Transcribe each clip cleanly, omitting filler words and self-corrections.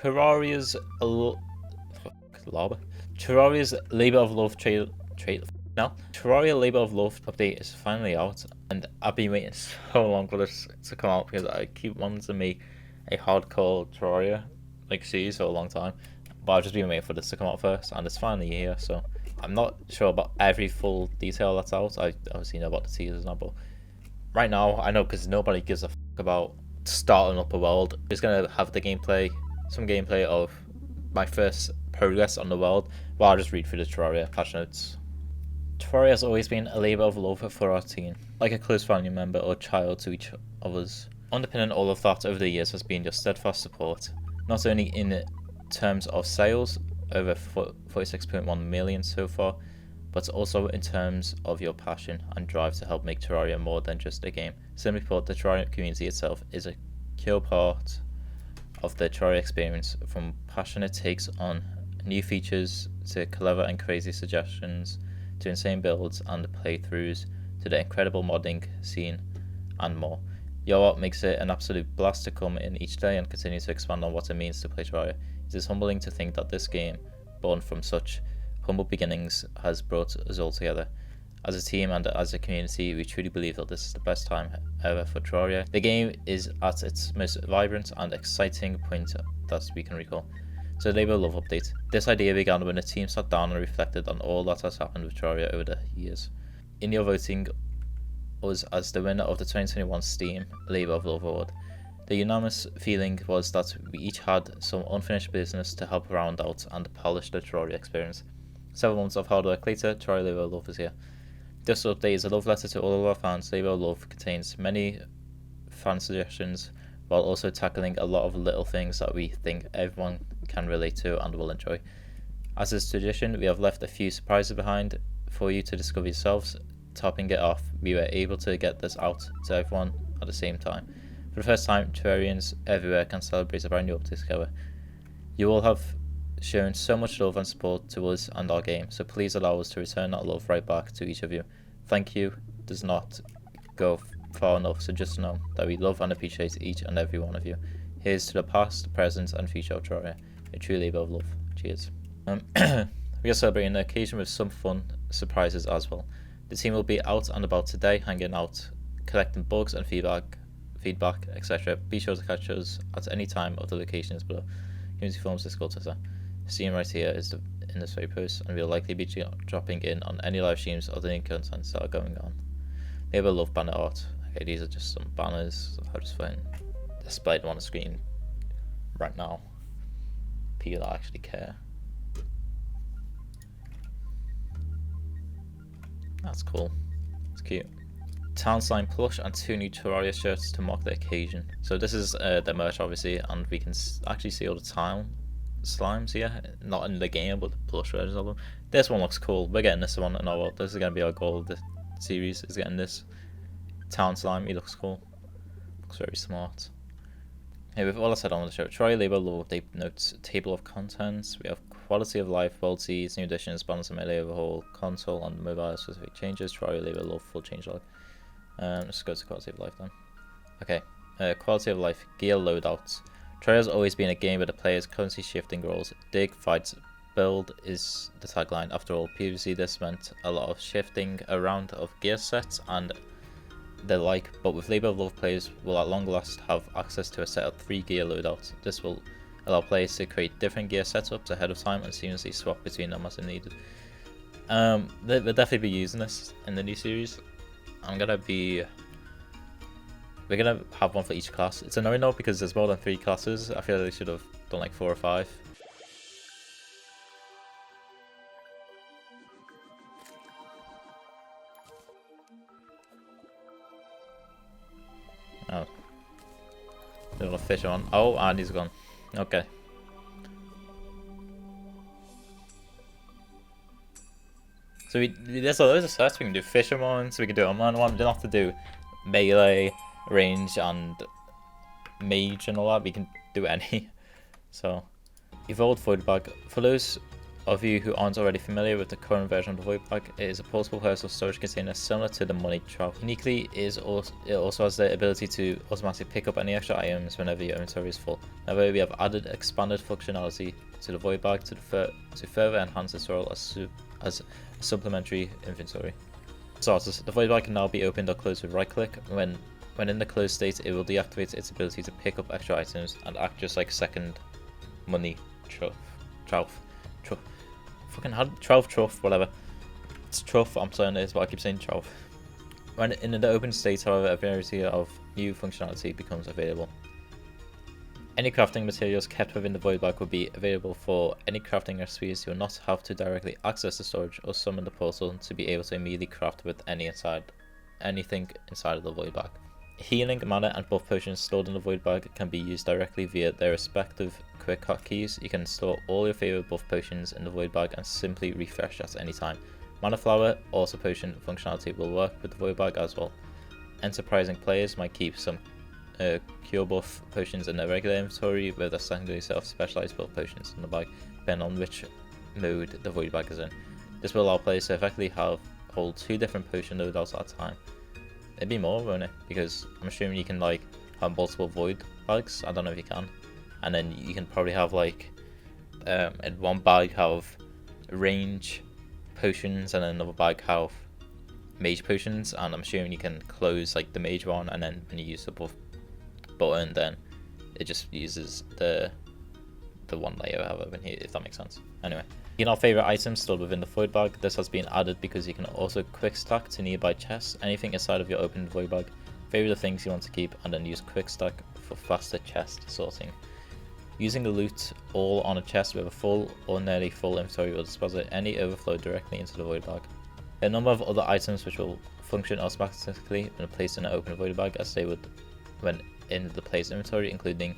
Terraria's Terraria's Labor of Love Terraria Labor of Love update is finally out, and I've been waiting so long for this to come out because I keep wanting to make a hardcore Terraria series for a long time, but I've just been waiting for this to come out first, and it's finally here. So I'm not sure about every full detail that's out. I obviously know about the teasers now, but right now I know because nobody gives a fuck about starting up a world. I'm just gonna have the some gameplay of my first progress on the world. Well, I'll just read through the Terraria patch notes. Terraria has always been a labour of love for our team, like a close family member or child to each of us. Underpinning all of that over the years has been your steadfast support, not only in terms of sales, over 46.1 million so far, but also in terms of your passion and drive to help make Terraria more than just a game. Simply put, the Terraria community itself is a core part of the Terraria experience, from passionate takes on new features to clever and crazy suggestions, to insane builds and playthroughs, to the incredible modding scene and more. You're what makes it an absolute blast to come in each day and continue to expand on what it means to play Terraria. It is humbling to think that this game, born from such humble beginnings, has brought us all together. As a team and as a community, we truly believe that this is the best time ever for Terraria. The game is at its most vibrant and exciting point that we can recall. So Labor of Love update. This idea began when the team sat down and reflected on all that has happened with Terraria over the years. In your voting us as the winner of the 2021 Steam Labor of Love Award, the unanimous feeling was that we each had some unfinished business to help round out and polish the Terraria experience. 7 months of hard work later, Terraria Labor of Love is here. This update is a love letter to all of our fans. Labor of Love contains many fan suggestions, while also tackling a lot of little things that we think everyone can relate to and will enjoy. As is tradition, we have left a few surprises behind for you to discover yourselves. Topping it off, we were able to get this out to everyone at the same time. For the first time, Terrarians everywhere can celebrate a brand new update together. You all have shown so much love and support to us and our game, so please allow us to return that love right back to each of you. Thank you does not go far enough, so just know that we love and appreciate each and every one of you. Here's to the past, present and future of Terraria. A true labour of love. Cheers. We are celebrating the occasion with some fun surprises as well. The team will be out and about today, hanging out, collecting bugs and feedback, etc. Be sure to catch us at any time of the locations below. Community Forums, Discord, Twitter. Steam right here is in this very post, and we'll likely be dropping in on any live streams or the new contents that are going on. Labour of Love banner art. Okay, these are just some banners. I'll just find displayed them on the screen right now. People that actually care. That's cool. It's cute. Town Slime plush and 2 new Terraria shirts to mark the occasion. So this is the merch, obviously, and we can actually see all the town slimes here. Not in the game, but the plush versions of them. This one looks cool. We're getting this one in our world. This is going to be our goal of the series, is getting this town slime. He looks cool. Looks very smart. Hey, with all I said on the show, Terraria Labor of Love update notes, table of contents. We have quality of life, world seeds, new additions, balance and melee overhaul, console and mobile specific changes, Terraria Labor of Love full changelog. Let's go to quality of life then. Okay, quality of life, gear loadouts. Terraria has always been a game where the players constantly shifting roles. Dig, fight, build is the tagline. After all, previously this meant a lot of shifting around of gear sets and the like, but with Labor of Love, players will at long last have access to a set of 3 gear loadouts. This will allow players to create different gear setups ahead of time and seamlessly swap between them as needed. They'll definitely be using this in the new series. We're gonna have one for each class. It's annoying though because there's more than 3 classes. I feel like they should have done like 4 or 5. Oh. Little fish on. Oh, and he's gone. Okay. So there's loads of sets we can do. Fisherman, so we can do online one. We don't have to do melee, range, and mage and all that. We can do any. So, evolved void bag. For those of you who aren't already familiar with the current version of the Void Bag, it is a portable personal storage container similar to the Money Trap. Uniquely, it also has the ability to automatically pick up any extra items whenever your inventory is full. However, we have added expanded functionality to the Void Bag to further enhance its role as a supplementary inventory. Starters, the Void Bag can now be opened or closed with right click. When in the closed state, it will deactivate its ability to pick up extra items and act just like a second money trough. Fucking trough, whatever. It's trough, I'm saying it is, but I keep saying trough. When in the open state, however, a variety of new functionality becomes available. Any crafting materials kept within the Void Bag will be available for any crafting recipes. You will not have to directly access the storage or summon the portal to be able to immediately craft with anything inside of the Void Bag. Healing, mana, and buff potions stored in the Void Bag can be used directly via their respective quick hotkeys. You can store all your favorite buff potions in the Void Bag and simply refresh at any time. Mana Flower, also potion functionality, will work with the Void Bag as well. Enterprising players might keep some cure buff potions in their regular inventory with a secondary set of specialized buff potions in the bag, depending on which mode the Void Bag is in. This will allow players to effectively hold 2 different potion loadouts at a time. It'd be more, won't it? Because I'm assuming you can like have multiple Void Bags. I don't know if you can. And then you can probably have like in one bag have range potions and then another bag have mage potions, and I'm assuming you can close like the mage one, and then when you use the buff button, then it just uses the one layer I have open here, if that makes sense. Anyway, you can have favorite items stored within the Void Bag. This has been added because you can also quick stack to nearby chests anything inside of your open Void Bag. Favorite the things you want to keep, and then use quick stack for faster chest sorting. Using the loot all on a chest with a full or nearly full inventory will deposit any overflow directly into the Void Bag. There are a number of other items which will function automatically when placed in an open Void Bag as they would when in the placed inventory, including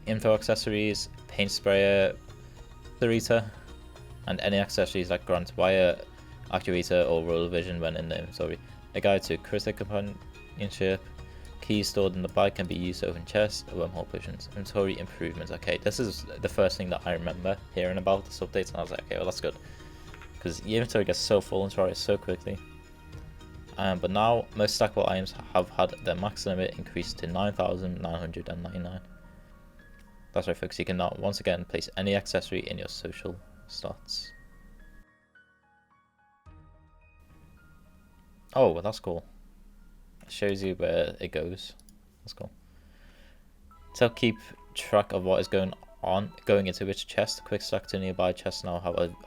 info accessories, paint sprayer, accelerator, and any accessories that grant wire, actuator, or roller vision when in the inventory. A guide to critic companionship. Keys stored in the bag can be used to open chests or wormhole potions. Inventory improvements. Okay, this is the first thing that I remember hearing about this update, and I was like, okay, well that's good, because the inventory gets so full in Terraria so quickly. But now most stackable items have had their max limit increased to 9,999. That's right, folks. You can now once again place any accessory in your social slots. Oh, well, that's cool. It shows you where it goes. That's cool. To help keep track of what is going into which chest, quick stack to nearby chests now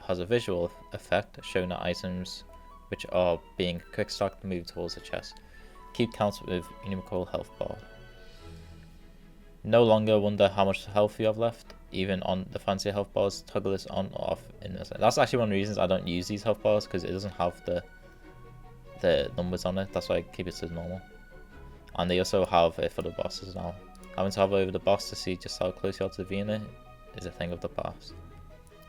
has a visual effect showing that items which are being quick stacked move towards the chest. Keep count with numerical health bar. No longer wonder how much health you have left, even on the fancy health bars. Toggle this on or off in a second. That's actually one of the reasons I don't use these health bars, because it doesn't have the numbers on it. That's why I keep it to normal. And they also have it for the bosses now. Having to hover over the boss to see just how close you are to the Vienna is a thing of the past.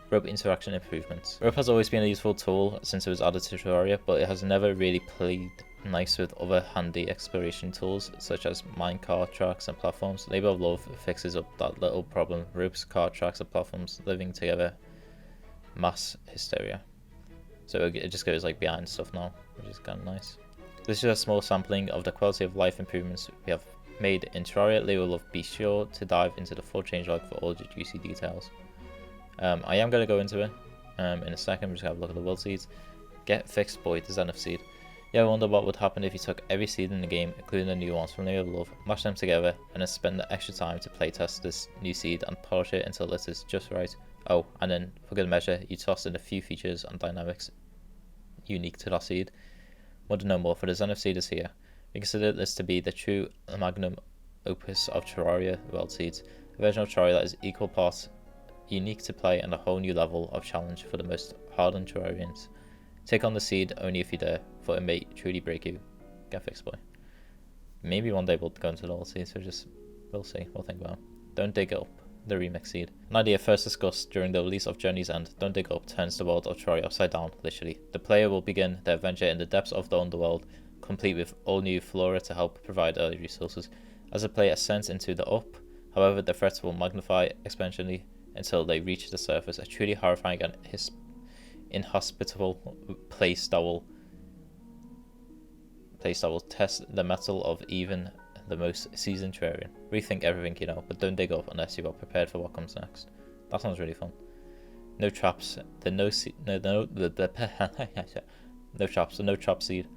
Rope interaction improvements. Rope has always been a useful tool since it was added to Terraria, but it has never really played nice with other handy exploration tools such as minecart tracks and platforms. Labor of Love fixes up that little problem. Ropes, cart tracks, and platforms living together. Mass hysteria. So it just goes like behind stuff now, which is kind of nice. This is a small sampling of the quality of life improvements we have made in Terraria Labor of Love. Be sure to dive into the full changelog for all the juicy details. I am going to go into it in a second. We're just going to have a look at the world seeds. Get fixed, boy, the Zenith seed. You ever wonder what would happen if you took every seed in the game, including the new ones from Labor of Love, mash them together, and then spend the extra time to playtest this new seed and polish it until it is just right? Oh, and then for good measure, you toss in a few features and dynamics unique to that seed. Want to know more? For the Zenith seed is here. We consider this to be the true magnum opus of Terraria world seeds, a version of Terraria that is equal parts unique to play and a whole new level of challenge for the most hardened Terrarians. Take on the seed only if you dare, for it may truly break you. Get fixed, boy. Maybe one day we'll go into the world seed, so we'll see. We'll think about it. Don't dig up the remix seed. An idea first discussed during the release of Journey's End. Don't dig up turns the world of Terraria upside down, literally. The player will begin their adventure in the depths of the underworld, complete with all new flora to help provide early resources. As the player ascends into the up, however, the threats will magnify exponentially. until they reach the surface. A truly horrifying and inhospitable place that will test the mettle of even the most seasoned Terrarian. Rethink everything you know, but don't dig up unless you are prepared for what comes next. That sounds really fun. No traps. No traps. No trap seed.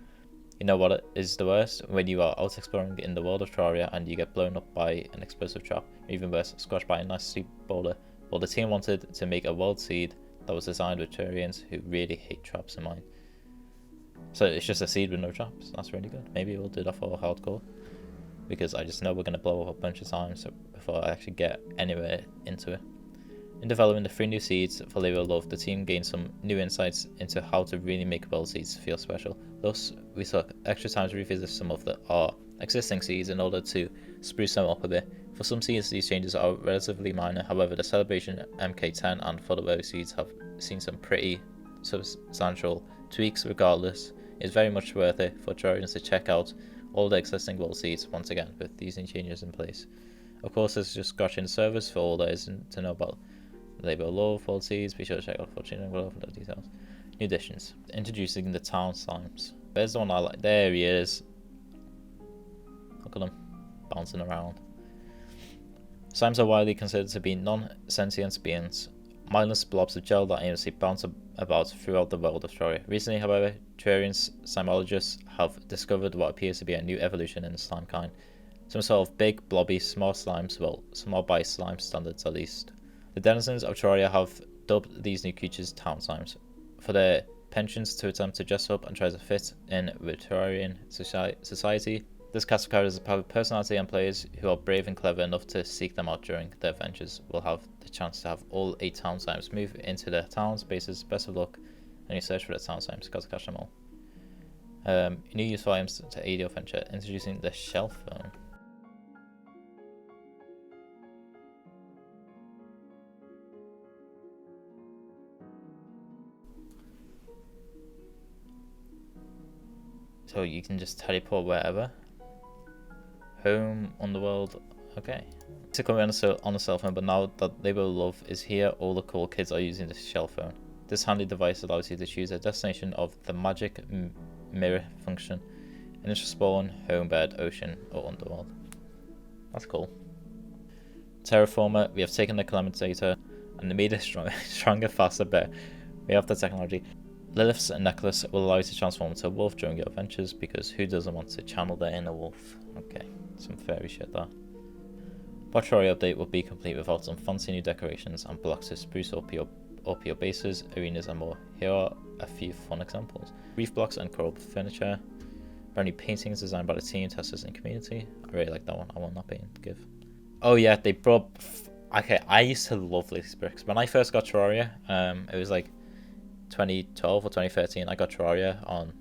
You know what is the worst? When you are out exploring in the world of Terraria and you get blown up by an explosive trap, or even worse, squashed by a nice steep boulder. Well, the team wanted to make a world seed that was designed with Terrarians who really hate traps in mind. So it's just a seed with no traps. That's really good. Maybe we'll do that for hardcore, because I just know we're going to blow up a bunch of times before I actually get anywhere into it. In developing the 3 new seeds for Labor of Love, the team gained some new insights into how to really make world seeds feel special. Thus, we took extra time to revisit some of our existing seeds in order to spruce them up a bit. For some seeds, these changes are relatively minor. However, the Celebration MK10 and Fodderberry seeds have seen some pretty substantial tweaks. Regardless, it's very much worth it for Terrarians to check out all the existing world seeds once again with these new changes in place. Of course, this is just scratching the surface for all there is to know about Labor of Love, world seeds. Be sure to check out Fortune below for the details. New additions. Introducing the town slimes. There's the one I like. There he is. Look at him bouncing around. Slimes are widely considered to be non-sentient beings, mindless blobs of gel that aimlessly bounce about throughout the world of Terraria. Recently, however, Terrarian slimologists have discovered what appears to be a new evolution in the slime kind. Some sort of big, blobby, small slimes, well, small by slime standards at least. The denizens of Terraria have dubbed these new creatures town slimes for their penchants to attempt to dress up and try to fit in with Terrarian society. This cast of characters have personality, and players who are brave and clever enough to seek them out during their adventures will have the chance to have all 8 town slimes move into their towns bases. Best of luck and you search for the town slimes, got to catch them all. New useful items to aid your adventure. Introducing the shelf phone. So you can just teleport wherever. Home, Underworld, okay. To come on a cell phone, but now that Labor of Love is here, all the cool kids are using the shell phone. This handy device allows you to choose a destination of the magic mirror function. Initial spawn, home, bed, ocean, or Underworld. That's cool. Terraformer, we have taken the Calamitator and made it stronger, faster, better. We have the technology. Lilith's necklace will allow you to transform into a wolf during your adventures, because who doesn't want to channel their inner wolf? Okay, some fairy shit there. Terraria update will be complete without some fancy new decorations and blocks to spruce up your bases, arenas and more. Here are a few fun examples. Reef blocks and coral furniture. Brand new paintings designed by the team, testers and community. I really like that one. I want that paint. Give. Oh yeah, they brought... Okay, I used to love these bricks. When I first got Terraria, it was like 2012 or 2013. I got Terraria on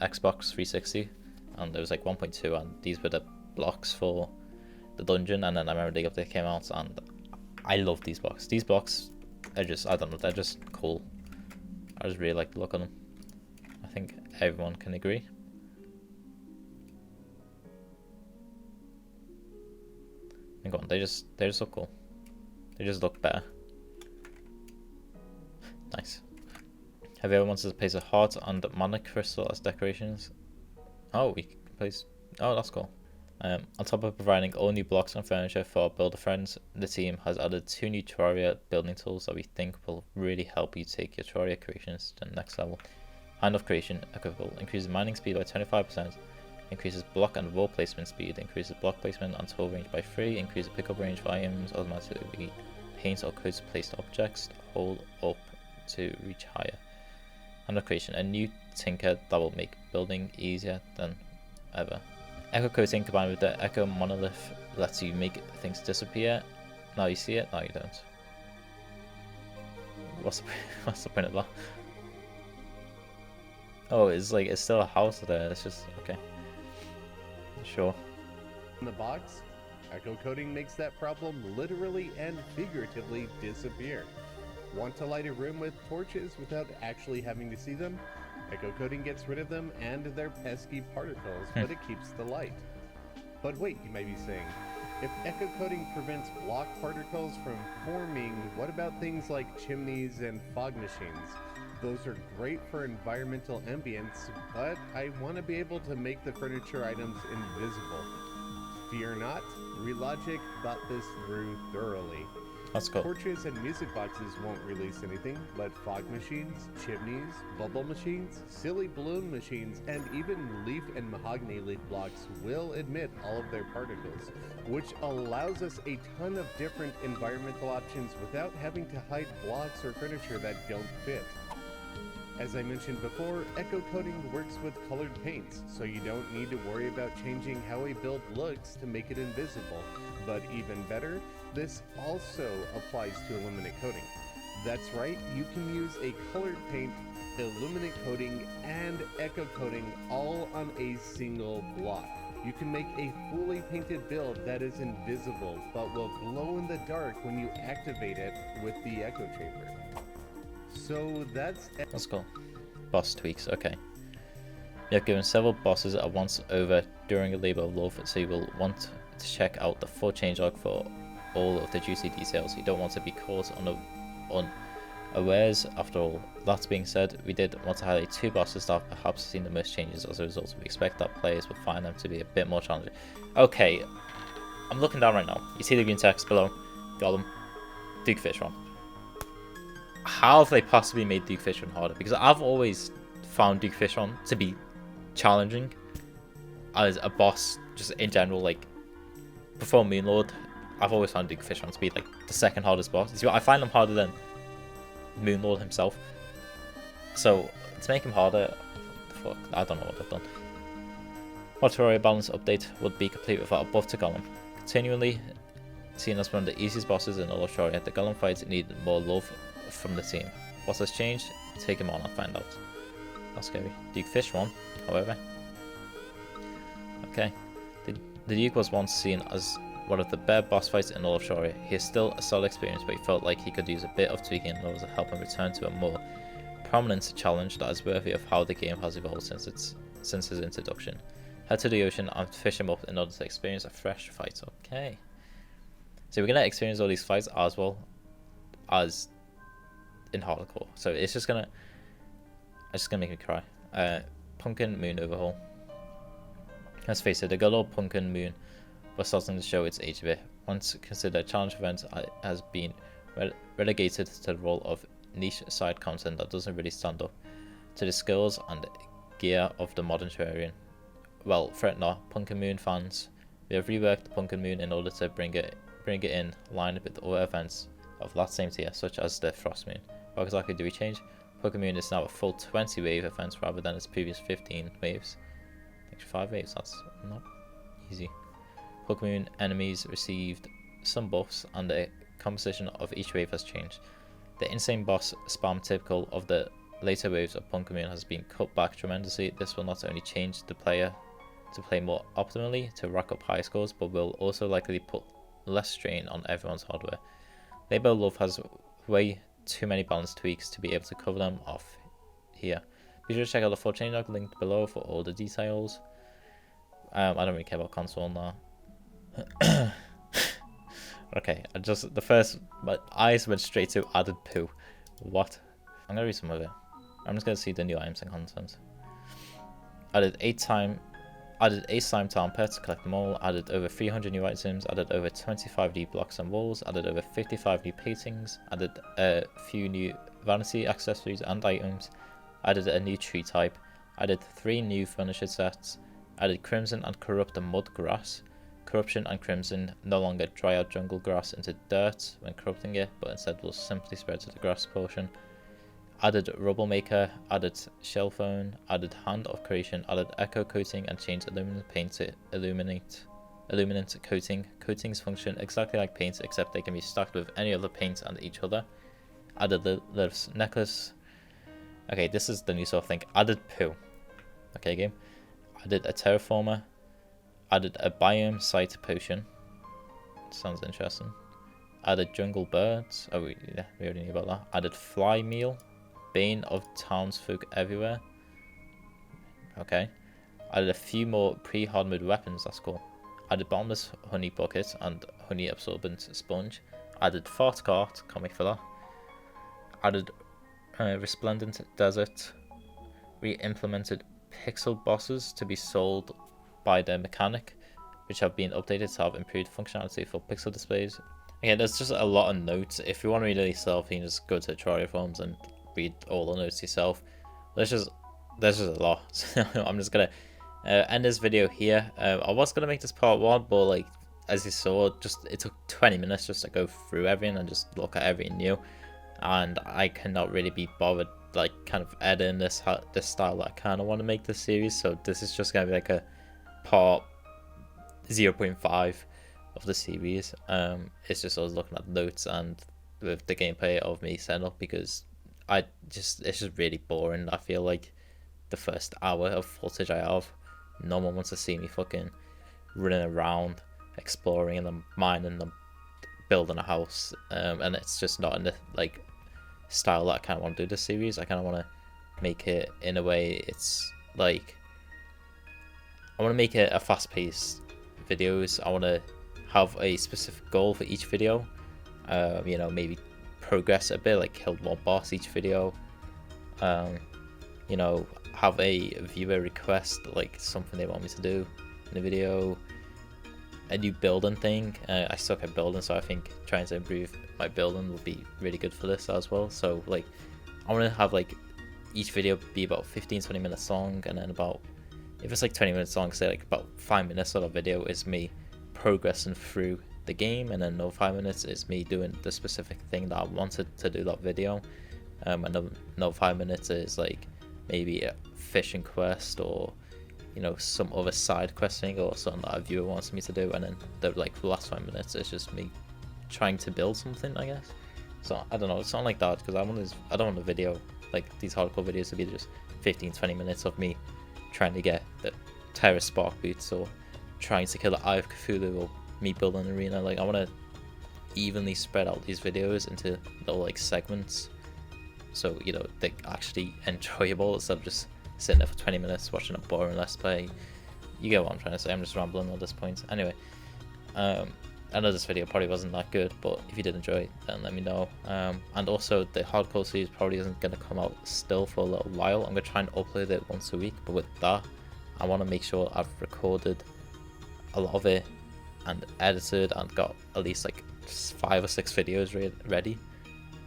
Xbox 360, and there was like 1.2, and these were the blocks for the dungeon. And then I remember the update came out, and I love these blocks. These blocks are just, I don't know, they're just cool. I just really like the look on them. I think everyone can agree. And go on, they just look cool. They just look better. Nice. Have you ever wanted to place a heart and mana crystal as decorations? Oh, we can place... Oh, that's cool. On top of providing all new blocks and furniture for our builder friends, the team has added 2 new Terraria building tools that we think will really help you take your Terraria creations to the next level. Hand of Creation Equipable increases mining speed by 25%, increases block and wall placement speed, increases block placement and tool range by 3, increases pickup range for items, automatically paints or coats placed objects, hold up to reach higher. Hand of Creation, a new tinker that will make building easier than ever. Echo coating combined with the Echo monolith lets you make things disappear. Now you see it, now you don't. What's the point of that? Oh, it's like, it's still a house there, it's just, okay. Sure. In the box, Echo coating makes that problem literally and figuratively disappear. Want to light a room with torches without actually having to see them? Echo coating gets rid of them and their pesky particles, but it keeps the light. But wait, you may be saying, If echo coating prevents block particles from forming, what about things like chimneys and fog machines? Those are great for environmental ambience, but I want to be able to make the furniture items invisible. Fear not, Relogic thought this through thoroughly. Let's go. Torches and music boxes won't release anything, but fog machines, chimneys, bubble machines, silly balloon machines, and even leaf and mahogany leaf blocks will emit all of their particles, which allows us a ton of different environmental options without having to hide blocks or furniture that don't fit. As I mentioned before, echo coating works with colored paints, so you don't need to worry about changing how a build looks to make it invisible. But even better, this also applies to illuminate coating. That's right, you can use a colored paint, illuminate coating, and echo coating all on a single block. You can make a fully painted build that is invisible, but will glow in the dark when you activate it with the echo chamber. So that's... Let's go. Boss tweaks, okay. You have given several bosses at once over during a Labor of Love, so you will want to check out the full changelog for all of the juicy details. You don't want to be caught unawares. After all, that being said, we did want to highlight two bosses that have perhaps seen the most changes as a result. We expect that players will find them to be a bit more challenging. Okay, I'm looking down right now. You see the green text below? Got them. Duke Fishron. How have they possibly made Duke Fishron harder? Because I've always found Duke Fishron to be challenging as a boss, just in general. Like before Moonlord, I've always found Duke Fishron to be like the second hardest boss. You see, I find him harder than Moonlord himself. So to make him harder, fuck, I don't know what I've done. What Terraria balance update would be complete without a buff to Golem? Continually seen as one of the easiest bosses in all of Terraria, the Golem fights need more love from the team. What has changed? Take him on and find out. That's scary. Duke Fishron, however. Okay. The Duke was once seen as one of the better boss fights in all of Terraria. He is still a solid experience, but he felt like he could use a bit of tweaking in order to help him return to a more prominent challenge that is worthy of how the game has evolved since his introduction. Head to the ocean and fish him up in order to experience a fresh fight. Okay. So we're gonna experience all these fights as well as in hardcore. So it's just gonna make me cry. Pumpkin Moon overhaul. Let's face it, the good old Pumpkin Moon was starting to show its age a bit. Once considered a challenge event, it has been relegated to the role of niche side content that doesn't really stand up to the skills and gear of the modern Terrarian. Well, fret not, Pumpkin Moon fans. We have reworked the Pumpkin Moon in order to bring it in line with other events of that same tier, such as the Frost Moon. What exactly do we change? Pumpkin Moon is now a full 20 wave event rather than its previous 15 waves. Extra 5 waves, that's not easy. Pumpkin Moon enemies received some buffs and the composition of each wave has changed. The insane boss spam typical of the later waves of Pumpkin Moon has been cut back tremendously. This will not only change the player to play more optimally to rack up high scores, but will also likely put less strain on everyone's hardware. Labor of Love has way too many balance tweaks to be able to cover them off here. Be sure to check out the full changelog linked below for all the details. I don't really care about console now. Okay, my eyes went straight to added poo. What? I'm gonna read some of it. I'm just gonna see the new items and content. Added 8 slime town pets, collect them all. Added over 300 new items. Added over 25 new blocks and walls. Added over 55 new paintings. Added a few new vanity accessories and items. Added a new tree type. Added 3 new furniture sets. Added crimson and corrupt mud grass. Corruption and crimson no longer dry out jungle grass into dirt when corrupting it, but instead will simply spread to the grass portion. Added rubble maker, added shell phone, added hand of creation, added echo coating and changed illuminant paint to illuminant coating. Coatings function exactly like paints except they can be stacked with any other paint and each other. Added Lilith's necklace. Okay, this is the new sort of thing. Added poo. Okay, game. Added a terraformer. Added a biome site potion. Sounds interesting. Added jungle birds. Oh, we already knew about that. Added fly meal. Bane of townsfolk everywhere. Okay. Added a few more pre-hard mode weapons. That's cool. Added bottomless honey bucket and honey absorbent sponge. Added fart cart, can't wait for that. Added resplendent desert. Re-implemented pixel bosses to be sold by the mechanic, which have been updated to have improved functionality for pixel displays. Okay, there's just a lot of notes. If you want to read it yourself, you can just go to Terraria forums and read all the notes yourself. There's just a lot. So I'm just gonna end this video here. I was gonna make this part 1, but like as you saw, it took 20 minutes just to go through everything and just look at everything new, and I cannot really be bothered like kind of editing this style that I kind of want to make this series. So this is just gonna be like a part 0.5 of the series. It's just I was looking at notes and with the gameplay of me setting up, because it's just really boring. I feel like the first hour of footage I have, no one wants to see me fucking running around, exploring and then mining and building a house, and it's just not in the like style that I kind of want to do this series. I kind of want to make it in a way it's like I want to make it a fast-paced videos. I want to have a specific goal for each video. You know, maybe progress a bit, like kill one boss each video. You know, have a viewer request, like something they want me to do in the video. A new building thing. I suck at building, so I think trying to improve my building will be really good for this as well. So like I want to have like each video be about 15-20 minutes long, and then about, if it's like 20 minutes long, say like about 5 minutes of the video is me progressing through the game, and then another 5 minutes is me doing the specific thing that I wanted to do that video. Another 5 minutes is like maybe a fishing quest, or you know, some other side questing or something that a viewer wants me to do, and then the last 5 minutes is just me trying to build something, I guess. So I don't know, it's something like that, because I don't want a video like these hardcore videos to be just 15-20 minutes of me trying to get the Terra Spark boots, or trying to kill the Eye of Cthulhu, or me building an arena. Like I want to evenly spread out these videos into little like segments, so you know they're actually enjoyable instead of just sitting there for 20 minutes watching a boring let's play. You get what I'm trying to say. I'm just rambling at this point. Anyway, I know this video probably wasn't that good, but if you did enjoy it, then let me know. And also the hardcore series probably isn't going to come out still for a little while. I'm going to try and upload it once a week, but with that I want to make sure I've recorded a lot of it and edited and got at least like 5 or 6 videos ready,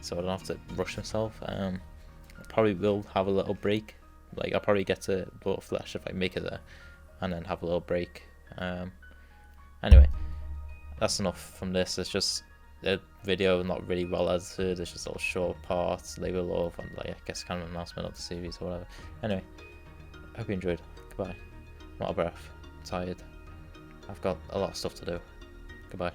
so I don't have to rush myself. I probably will have a little break. Like I'll probably get to Lord of Flesh if I make it there, and then have a little break. Anyway, that's enough from this. It's just a video not really well edited. It's just little short parts, Labor of Love, and like I guess kind of an announcement of the series or whatever. Anyway, hope you enjoyed. Goodbye. I'm out of breath. I'm tired. I've got a lot of stuff to do. Goodbye.